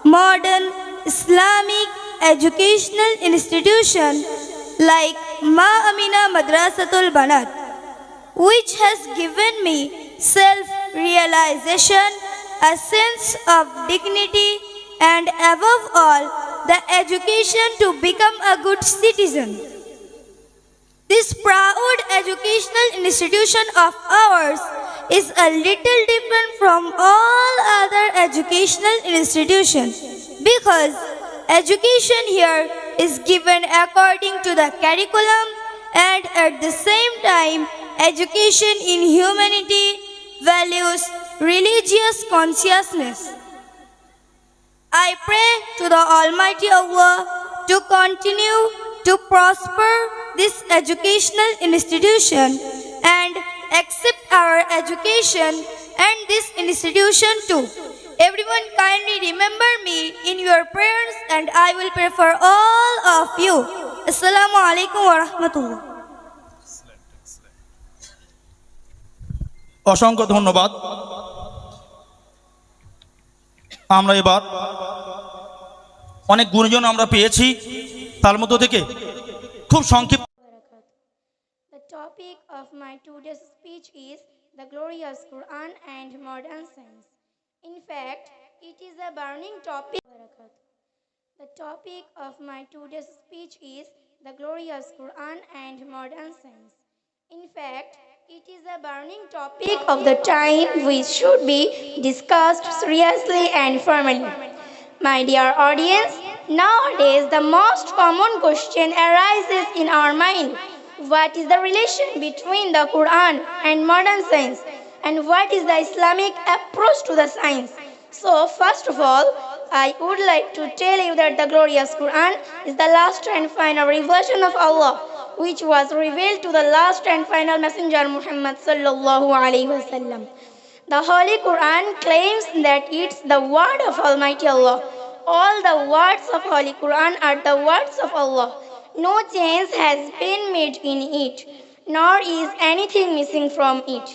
modern Islamic educational institution like Ma Amina Madrasatul Banat, which has given me self-realization, a sense of dignity, and above all, the education to become a good citizen. This proud educational institution of ours is a little different from all other educational institutions because education here is given according to the curriculum and at the same time education in humanity, values, religious consciousness. I pray to the Almighty Allah to continue to prosper this educational institution and accept our education and this institution too. Everyone kindly remember me in your prayers and I will pray for all of you. Assalamu alaikum wa rahmatullah. অসংখ্য ধন্যবাদ। আমরা এবার অনেক গুণজন আমরা পেয়েছি, তার মধ্য থেকে খুব সংক্ষিপ্ত। The topic of my today's speech is the glorious Quran and modern science. In fact, it is a burning topic. The topic of my today's speech is the glorious Quran and modern science. In fact, it is a burning topic of the time which should be discussed seriously and firmly. My dear audience, nowadays the most common question arises in our mind. What is the relation between the Quran and modern science? And what is the Islamic approach to the science? So first of all, I would like to tell you that the glorious Quran is the last and final revelation of Allah, which was revealed to the last and final messenger Muhammad sallallahu alaihi wasallam. The Holy Quran claims that it's the word of Almighty Allah. All the words of Holy Quran are the words of Allah. No change has been made in it, nor is anything missing from it.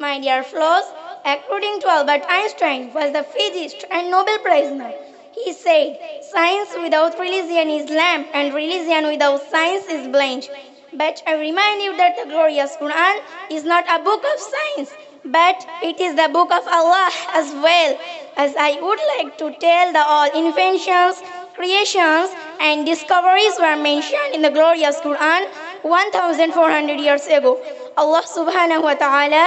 My dear fellows, according to Albert Einstein, was the physicist and Nobel Prize winner. He said, "Science without religion is lamp, and religion without science is blind." But I remind you that the glorious Quran is not a book of science, but it is the book of Allah as well, as I would like to tell the all inventions, creations, and discoveries were mentioned in the glorious Quran 1400 years ago. Allah subhanahu wa ta'ala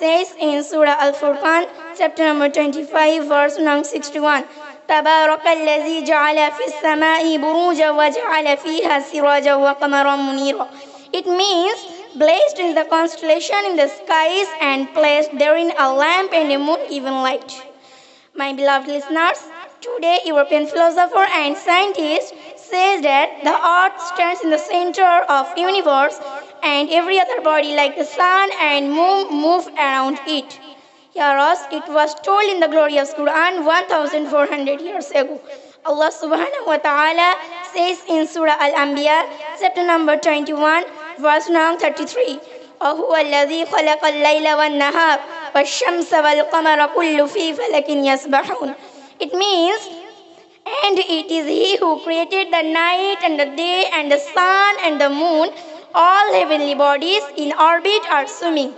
says in Surah Al-Furqan, chapter number 25, verse number 61, تبارك الذي جعل في السماء بروجا وجعل فيها سراجا وقمرا منيرا. It means, blessed is the constellation in the skies and placed therein a lamp and a moon even light. My beloved listeners, today European philosopher and scientist says that the earth stands in the center of universe and every other body like the sun and moon move around it. Hereas it was told in the glorious Quran 1400 years ago. Allah subhanahu wa ta'ala says in Surah Al-Anbiya, chapter number 21, verse number 33, وَهُوَ الَّذِي خَلَقَ اللَّيْلَ وَالنَّهَارَ وَالشَّمْسَ وَالْقَمَرَ كُلٌّ فِي فَلَكٍ يَسْبَحُونَ. It means, and it is He who created the night and the day and the sun and the moon, all heavenly bodies in orbit are swimming.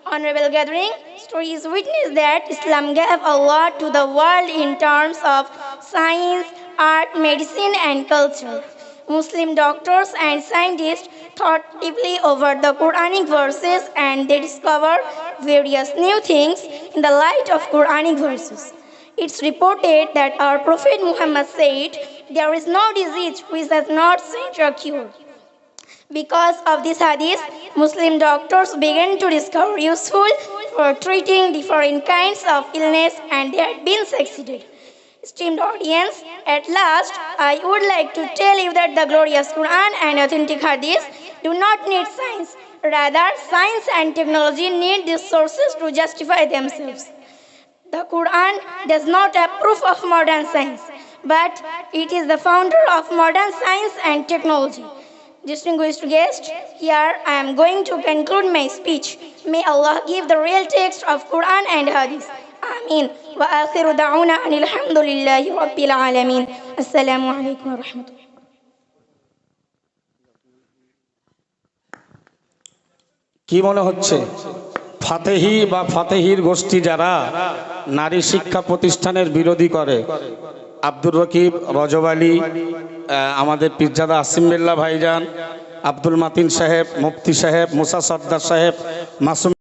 Honorable gathering, story is witness that Islam gave a lot to the world in terms of science, art, medicine and culture. Muslim doctors and scientists thought deeply over the Quranic verses and they discovered various new things in the light of Quranic verses. It's reported that our Prophet Muhammad said, "There is no disease which has not seen a cure." Because of this hadith, Muslim doctors began to discover useful for treating different kinds of illness and they had been succeeded. Esteemed audience, at last, I would like to tell you that the glorious Quran and authentic hadith do not need science. Rather, science and technology need these sources to justify themselves. The Quran does not approve of modern science, but it is the founder of modern science and technology. Distinguished guests, here I am going to conclude my speech. May Allah give the real text of Quran and Hadith. Ameen. وآخر دعونا أن الحمد لله رب العالمين. السلام عليكم ورحمة الله. কি মনে হচ্ছে ফাতেহি বা ফাতেহির গোষ্ঠী যারা নারী শিক্ষা প্রতিষ্ঠানের বিরোধী করে, আব্দুর রকিব, রজব আলী, আমাদের পীরজাদা আসিম বিল্লাহ ভাইজান, আব্দুল মাতিন সাহেব, মুফতি সাহেব, মুসা সর্দার সাহেব, মাসুম